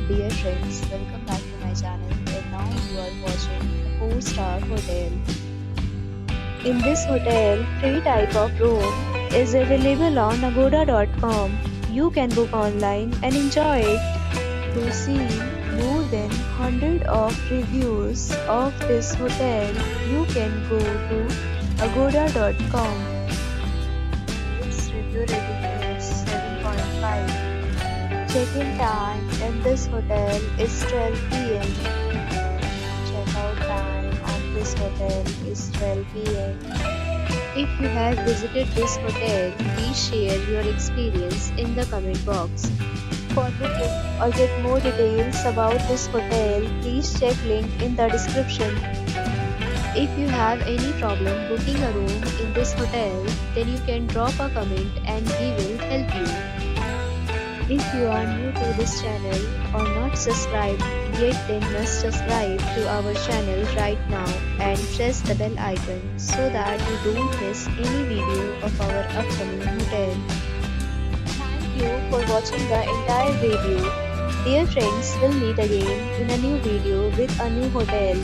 Dear friends, welcome back to my channel and now you are watching a 4-star hotel. In this hotel, 3 type of room is available on agoda.com. You can book online and enjoy it. To see more than 100 of reviews of this hotel, you can go to agoda.com. Its review rating is 7.5. Check-in time in this hotel is 12 p.m. Check-out time of this hotel is 12 p.m. If you have visited this hotel, please share your experience in the comment box. For booking or get more details about this hotel, please check link in the description. If you have any problem booking a room in this hotel, then you can drop a comment and we will help you. If you are new to this channel or not subscribed yet, then must subscribe to our channel right now and press the bell icon so that you don't miss any video of our upcoming hotel. Thank you for watching the entire video. Dear friends, we'll meet again in a new video with a new hotel.